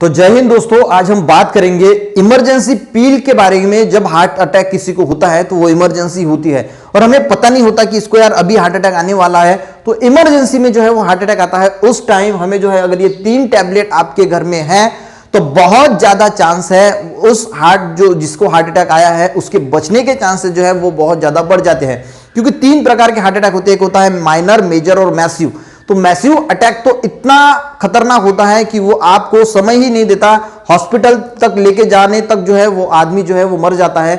तो जय हिंद दोस्तों, आज हम बात करेंगे इमरजेंसी पील के बारे में। जब हार्ट अटैक किसी को होता है तो वो इमरजेंसी होती है और हमें पता नहीं होता कि इसको यार अभी हार्ट अटैक आने वाला है, तो इमरजेंसी में जो है वो हार्ट अटैक आता है। उस टाइम हमें जो है अगर ये 3 टैबलेट आपके घर में है तो बहुत ज्यादा चांस है उस जिसको हार्ट अटैक आया है उसके बचने के चांसेस जो है वो बहुत ज्यादा बढ़ जाते हैं। क्योंकि 3 प्रकार के हार्ट अटैक होते हैं, एक होता है माइनर, मेजर और मैसिव। तो मैसिव अटैक तो इतना खतरनाक होता है कि वो आपको समय ही नहीं देता, हॉस्पिटल तक लेके जाने तक जो है वो आदमी जो है वो मर जाता है।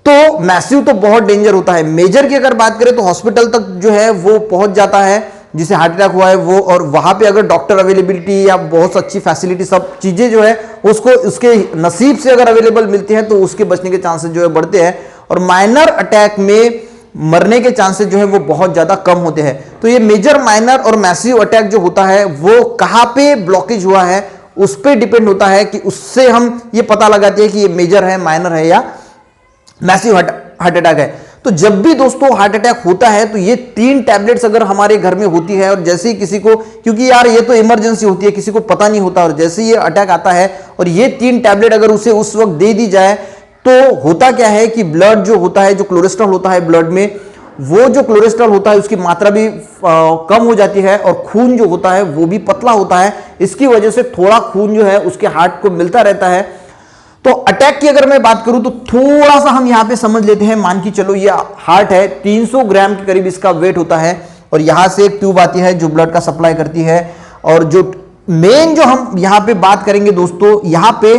तो मैसिव तो बहुत डेंजर होता है। मेजर की अगर बात करें तो हॉस्पिटल तक जो है वो पहुंच जाता है जिसे हार्ट अटैक हुआ है वो, और वहां पे अगर डॉक्टर अवेलेबिलिटी या बहुत अच्छी फैसिलिटी सब चीजें जो है उसको उसके नसीब से अगर अवेलेबल मिलती हैं तो उसके बचने के चांसेस जो है बढ़ते हैं। और माइनर अटैक में मरने के चांसेस जो है वो बहुत ज्यादा कम होते हैं। तो ये मेजर, माइनर और मैसिव अटैक जो होता है वो कहां पे ब्लॉकेज हुआ है उस पे डिपेंड होता है कि उससे हम ये पता लगाते हैं कि ये मेजर है, माइनर है या मैसिव हार्ट अटैक है। तो जब भी दोस्तों हार्ट अटैक होता है तो ये 3 टैबलेट्स अगर हमारे घर में होती है और जैसे ही किसी को, क्योंकि यार ये तो इमरजेंसी होती है, किसी को पता नहीं होता, और जैसे ही ये अटैक आता है और ये 3 टैबलेट अगर उसे उस वक्त दे दी जाए तो होता क्या है कि ब्लड जो होता है, जो कोलेस्ट्रॉल होता है ब्लड में, वो जो कोलेस्ट्रॉल होता है उसकी मात्रा भी कम हो जाती है और खून जो होता है वो भी पतला होता है। इसकी वजह से थोड़ा खून जो है उसके हार्ट को मिलता रहता है। तो अटैक की अगर मैं बात करूं तो थोड़ा सा हम यहां पे समझ लेते हैं। मान के चलो ये हार्ट है, 300 ग्राम के करीब इसका वेट होता है और यहां से एक ट्यूब आती है जो ब्लड का सप्लाई करती है। और जो मेन जो हम यहां पे बात करेंगे दोस्तों, यहां पे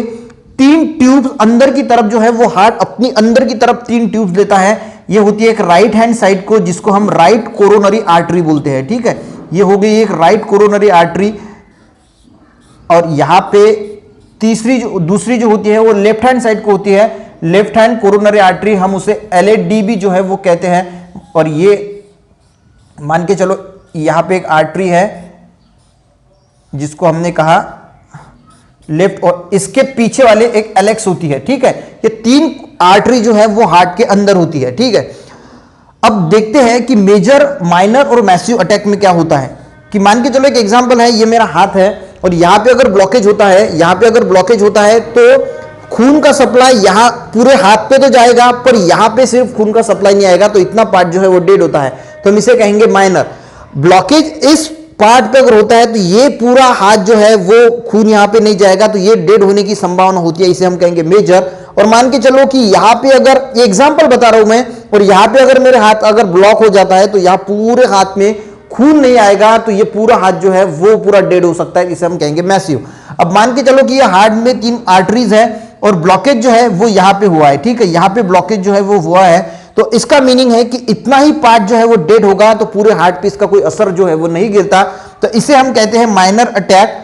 3 ट्यूब्स अंदर की तरफ जो है वो हार्ट अपनी अंदर की तरफ 3 ट्यूब्स लेता है। ये होती है एक राइट हैंड साइड को, जिसको हम राइट कोरोनरी आर्टरी बोलते हैं। ठीक है, ये हो गई एक राइट कोरोनरी आर्टरी। और यहां पे दूसरी जो होती है वो लेफ्ट हैंड साइड को होती है, लेफ्ट हैंड कोरोनरी आर्टरी, हम उसे LADB जो है वो कहते हैं। और ये मान के चलो यहां पे एक आर्टरी है जिसको हमने कहा लेफ्ट, और इसके पीछे वाले एक LX होती है। ठीक है, ये 3 आर्टरी जो है वो हार्ट के अंदर होती है। ठीक है, अब देखते हैं कि मेजर, माइनर और मैसिव अटैक में क्या होता है। कि मान के चलो एक एग्जांपल है, ये मेरा हाथ है और यहां पे अगर ब्लॉकेज होता है, यहां पे अगर ब्लॉकेज होता है तो खून का सप्लाई यहां पूरे हाथ पे तो जाएगा पर यहां पे सिर्फ खून का सप्लाई नहीं आएगा, तो इतना पार्ट जो है वो डेड होता है, तो हम इसे कहेंगे माइनर। ब्लॉकेज इस पार्ट पे अगर होता है तो ये पूरा हाथ जो है वो खून यहां पे नहीं जाएगा, तो ये डेड होने की संभावना होती है, इसे हम कहेंगे मेजर। और मान के चलो कि यहां पे अगर एग्जांपल बता रहा हूं मैं, और यहां पे अगर मेरे हाथ अगर ब्लॉक हो जाता है तो यहां पूरे हाथ में खून नहीं आएगा, तो ये पूरा हाथ जो है वो पूरा डेड हो सकता है, इसे हम कहेंगे मैसिव। अब मान के चलो कि ये हार्ट में 3 आर्टरीज है और ब्लॉकेज जो है वो यहां पे हुआ है। ठीक है, यहां पे ब्लॉकेज जो है वो हुआ है, तो इसका मीनिंग है कि इतना ही पार्ट जो है वो डेड होगा, तो पूरे हार्ट पे इसका कोई असर जो है वो नहीं गिरता, तो इसे हम कहते हैं माइनर अटैक।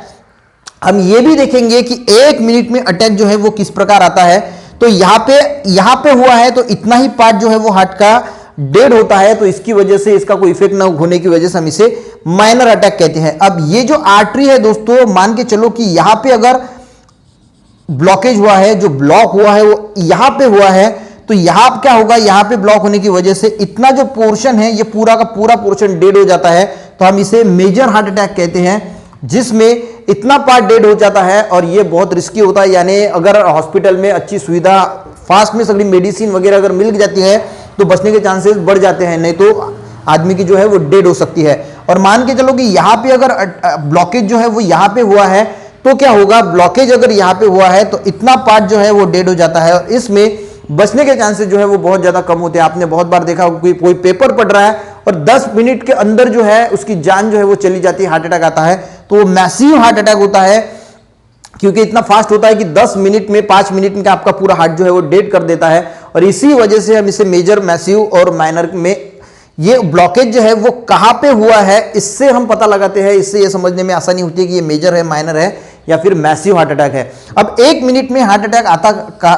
हम ये भी देखेंगे कि 1 मिनट में अटैक जो है वो किस प्रकार आता है। तो यहां पे हुआ है तो इतना ही पार्ट जो है वो हार्ट का डेड होता है, तो इसकी वजह से इसका कोई इफेक्ट ना होने की वजह से हम इसे माइनर अटैक कहते हैं। अब ये जो आर्टरी है दोस्तों, मान के चलो कि यहां पे अगर ब्लॉकेज हुआ है, जो ब्लॉक हुआ है वो यहां पे हुआ है, तो यहां क्या होगा, यहां पे ब्लॉक होने की वजह से इतना जो पोर्शन है ये पूरा का पूरा पोर्शन डेड हो जाता है, तो हम इसे मेजर हार्ट अटैक कहते हैं, जिसमें इतना पार्ट डेड हो जाता है। और ये बहुत रिस्की होता है, यानी अगर हॉस्पिटल में अच्छी सुविधा, फास्ट में सगली मेडिसिन वगैरह अगर मिल जाती है तो बचने के चांसेस बढ़ जाते हैं, नहीं तो आदमी की जो है वो डेड हो सकती है। और मान के चलो कि यहां पे अगर ब्लॉकेज जो है वो यहां पे हुआ है तो क्या होगा, ब्लॉकेज अगर यहां पे हुआ है तो इतना पार्ट जो है वो डेड हो जाता है और इसमें बचने के चांसेस जो है वो बहुत ज्यादा कम होते हैं। आपने बहुत बार देखा, कोई पेपर पढ़ रहा है और 10 मिनट के अंदर जो है उसकी जान जो है वो चली जाती है, हार्ट अटैक आता है, तो वो मैसिव हार्ट अटैक होता है, क्योंकि इतना फास्ट होता है कि 10 मिनट में, 5 मिनट में आपका पूरा हार्ट जो है वो डेड कर देता है। और इसी वजह से हम इसे मेजर, मैसिव और माइनर में, ये ब्लॉकेज जो है वो कहां पे हुआ है इससे हम पता लगाते हैं। इससे ये समझने में आसानी होती है कि ये मेजर है, माइनर है या फिर मैसिव हार्ट अटैक है। अब 1 मिनट में हार्ट अटैक आता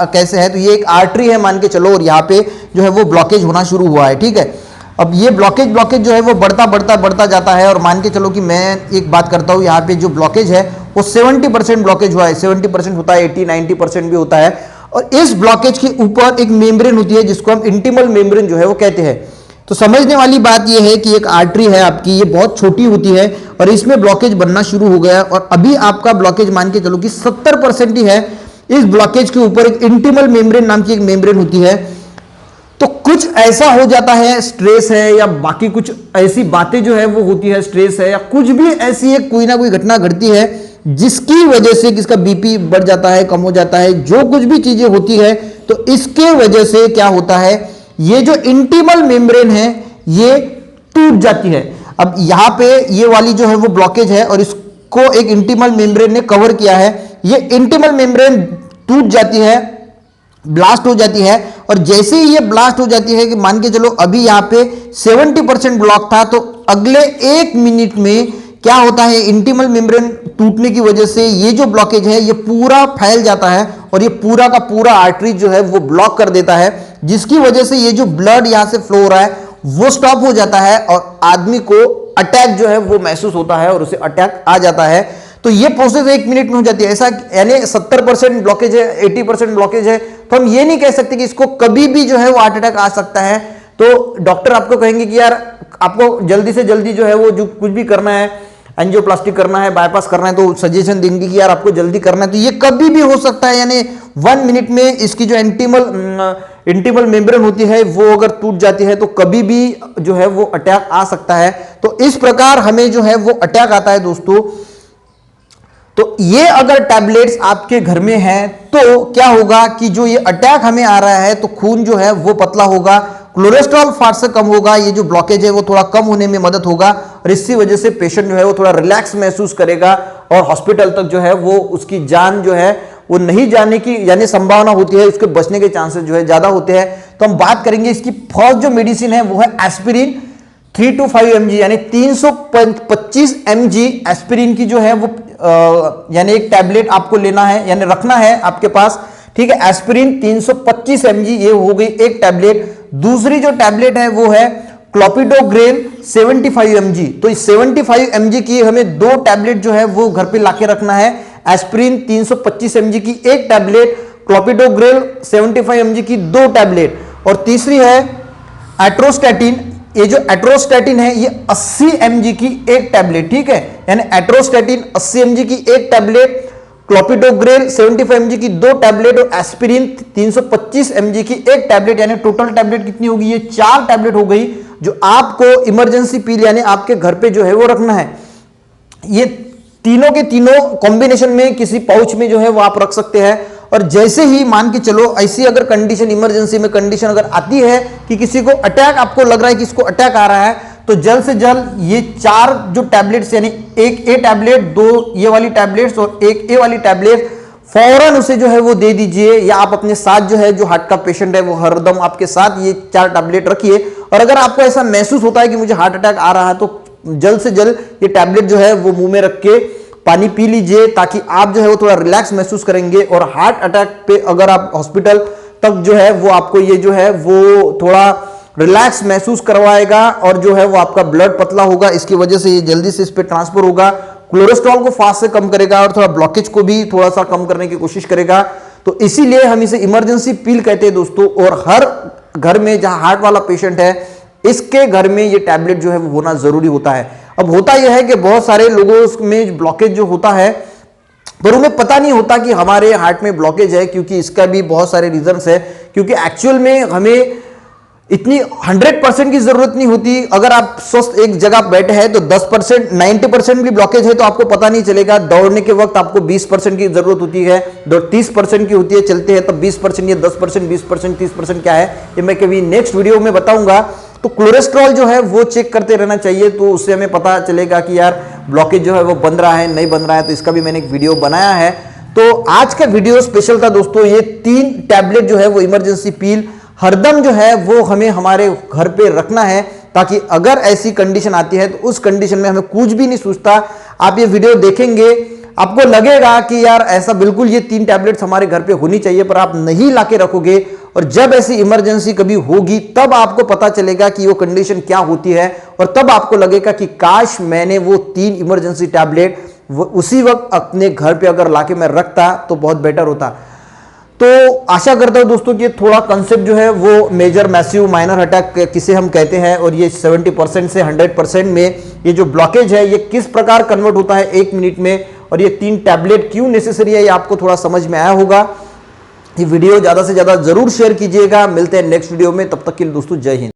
कैसे है, तो ये एक आर्टरी है मान के चलो, और यहाँ पे जो है वो ब्लॉकेज होना शुरू हुआ है। ठीक है, अब ये ब्लॉकेज जो है वो बढ़ता जाता है, और मान के चलो कि मैं एक बात करता हूँ, यहाँ पे जो ब्लॉकेज है वो 70% ब्लॉकेज हुआ है, 70% होता है, 80-90% भी होता है। और इस ब्लॉकेज के ऊपर एक मेम्ब्रेन होती है जिसको हम इंटीमल मेम्ब्रेन जो है वो कहते हैं। तो समझने वाली बात यह है कि एक आर्टरी है आपकी, ये बहुत छोटी होती है और इसमें ब्लॉकेज बनना शुरू हो गया और अभी आपका ब्लॉकेज मान के चलो कि 70% ही है। इस ब्लॉकेज के ऊपर एक इंटीमल मेम्ब्रेन नाम की एक मेम्ब्रेन होती है। तो कुछ ऐसा हो जाता है, स्ट्रेस है या बाकी कुछ ऐसी बातें जो है वो होती है, स्ट्रेस है या कुछ भी ऐसी एक कोई ना कोई घटना घटती है जिसकी वजह से किसका बीपी बढ़ जाता है, कम हो जाता है, जो कुछ भी चीजें होती है तो इसके वजह से क्या होता है, ये जो इंटीमल मेम्ब्रेन है ये टूट जाती है। अब यहां पे ये वाली जो है वो ब्लॉकेज है और इसको एक इंटीमल मेम्ब्रेन ने कवर किया है। ये इंटीमल मेम्ब्रेन टूट जाती है, ब्लास्ट हो जाती है और जैसे ही ये ब्लास्ट हो जाती है कि मान के चलो अभी यहां पे 70% ब्लॉक था, तो अगले 1 मिनट में क्या होता है, इंटीमल मेम्ब्रेन टूटने की वजह से ये जो ब्लॉकेज है ये पूरा फैल जाता है और ये पूरा का पूरा आर्टरी जो है वो ब्लॉक कर देता है, जिसकी वजह से ये जो ब्लड यहां से फ्लो हो रहा है वो स्टॉप हो जाता है और आदमी को अटैक जो है वो महसूस होता है और उसे अटैक आ जाता है। तो ये प्रोसेस 1 मिनट में हो जाती है। ऐसा यानी 70% ब्लॉकेज है, 80% ब्लॉकेज है, तो हम ये नहीं कह सकते कि इसको कभी भी जो है वो हार्ट अटैक आ सकता है। तो डॉक्टर आपको कहेंगे कि यार आपको जल्दी से जल्दी जो है वो जो कुछ भी करना है, एंजियोप्लास्टी करना है, बाईपास करना है, तो सजेशन देंगे कि यार आपको जल्दी करना है। तो ये कभी भी हो सकता है, यानी 1 मिनट में इसकी जो इंटीमल मेम्ब्रेन होती है वो अगर टूट जाती है तो कभी भी जो है वो अटैक आ सकता है। तो इस प्रकार हमें जो है वो अटैक आता है दोस्तों। तो ये अगर टैबलेट्स आपके घर में हैं तो क्या होगा कि जो ये अटैक हमें आ रहा है तो खून जो है वो पतला होगा, कोलेस्ट्रॉल फैट से कम होगा, ये जो ब्लॉकेज है वो थोड़ा कम होने में मदद होगा और इसी वजह से पेशेंट जो है वो थोड़ा रिलैक्स महसूस करेगा और हॉस्पिटल तक जो है वो उसकी जान जो है वो नहीं जाने की यानी संभावना होती है, उसके बचने के चांसेस जो है ज्यादा होते हैं। तो हम बात करेंगे इसकी फर्स्ट जो मेडिसिन है वो है एस्पिरिन 3 to 5 mg यानी 325 mg एस्पिरिन की जो है वो यानी एक टैबलेट आपको लेना है यानी रखना है आपके पास, ठीक है। एस्पिरिन 325 mg ये हो गई एक टैबलेट। दूसरी जो टैबलेट है वो है क्लोपिडोग्रेल 75 mg। तो इस 75 mg की हमें 2 टैबलेट जो है वो घर पे लाके रखना है। एस्पिरिन 325 mg की एक टैबलेट, क्लोपिडोग्रेल 75 mg की 2 टैबलेट। और तीसरी है एट्रोस्टैटिन। ये जो एट्रोस्टैटिन है ये 80 mg की एक टैबलेट, ठीक है। यानी एट्रोस्टैटिन 80 mg की एक टैबलेट, क्लोपिडोग्रेल 75 mg की 2 टैबलेट और एस्पिरिन 325 mg की एक टैबलेट, यानी टोटल टैबलेट कितनी होगी, ये 4 टैबलेट हो गई जो आपको इमरजेंसी पील यानी आपके घर पे जो है वो रखना है। ये तीनों के तीनों कॉम्बिनेशन में किसी पाउच में जो है वो आप रख सकते हैं और जैसे ही मान के चलो ऐसी अगर कंडीशन इमरजेंसी में कंडीशन अगर आती है कि किसी को अटैक आपको लग रहा है कि इसको अटैक आ रहा है, तो जल्द से जल्द ये 4 जो टैबलेट्स यानी एक ए टैबलेट, 2 ये वाली टैबलेट्स और एक ए वाली टैबलेट फौरन उसे जो है वो दे दीजिए, या आप अपने साथ जो है जो हार्ट का पेशेंट है वो हरदम आपके साथ ये 4 टैबलेट रखिए। और अगर आपको ऐसा महसूस होता है कि मुझे हार्ट अटैक आ रहा है तो जल्द से जल्द ये टैबलेट जो है वो मुंह में रख के पानी पी लीजिए, ताकि आप जो है वो थोड़ा रिलैक्स महसूस करेंगे। और हार्ट अटैक पे अगर आप हॉस्पिटल तक जो है वो आपको ये जो है वो थोड़ा रिलैक्स महसूस करवाएगा और जो है वो आपका ब्लड पतला होगा, इसकी वजह से ये जल्दी से इस पे ट्रांसफर होगा, कोलेस्ट्रॉल को फास्ट से कम करेगा और थोड़ा ब्लॉकेज को भी थोड़ा सा कम करने की कोशिश करेगा। तो इसीलिए हम इसे इमरजेंसी पील कहते हैं दोस्तों। और हर घर में जहां हार्ट वाला पेशेंट है इसके घर में ये टैबलेट जो है वो होना जरूरी होता है। अब होता यह है कि बहुत सारे लोगों में ब्लॉकेज जो होता है पर उन्हें पता नहीं होता कि हमारे हार्ट में ब्लॉकेज है, क्योंकि इसका भी बहुत सारे रीजंस है। क्योंकि एक्चुअल में हमें इतनी 100% की जरूरत नहीं होती। अगर आप स्वस्थ एक जगह बैठे हैं तो 10% 90% भी ब्लॉकेज है तो आपको पता नहीं चलेगा। दौड़ने के वक्त आपको 20% की जरूरत होती है, 30% की होती है, चलते हैं तब 20%, ये 10%, 20%, 30% क्या है ये मैं कभी नेक्स्ट वीडियो में बताऊंगा। तो कोलेस्ट्रॉल जो है वो चेक करते रहना चाहिए, तो उससे हमें पता चलेगा कि यार ब्लॉकेज जो है वो बन रहा है नहीं बन रहा है। तो इसका भी मैंने एक वीडियो बनाया है। तो आज का वीडियो स्पेशल था दोस्तों। ये 3 टैबलेट जो है वो इमरजेंसी पील हरदम जो है वो हमें हमारे घर पे रखना है, ताकि अगर ऐसी कंडीशन आती है तो उस कंडीशन में हमें कुछ भी नहीं सोचता। आप ये वीडियो देखेंगे आपको लगेगा कि यार ऐसा बिल्कुल ये 3 टैबलेट्स हमारे घर पे होनी चाहिए, पर आप नहीं लाके रखोगे और जब ऐसी इमरजेंसी कभी होगी तब आपको पता चलेगा कि वो कंडीशन क्या होती है और तब आपको लगेगा कि काश मैंने वो 3 इमरजेंसी टैबलेट उसी वक्त अपने घर पे अगर लाके मैं रखता तो बहुत बेटर होता। तो आशा करता हूं दोस्तों कि थोड़ा कंसेप्ट जो है वो मेजर, मैसिव, माइनर अटैक किसे हम कहते हैं, और ये 70% से 100% में ये जो ब्लॉकेज है ये किस प्रकार कन्वर्ट होता है 1 मिनट में, और ये 3 टैबलेट क्यों नेसेसरी है, ये आपको थोड़ा समझ में आया होगा। ये वीडियो ज्यादा से ज्यादा जरूर शेयर कीजिएगा। मिलते हैं नेक्स्ट वीडियो में, तब तक के लिए दोस्तों जय हिंद।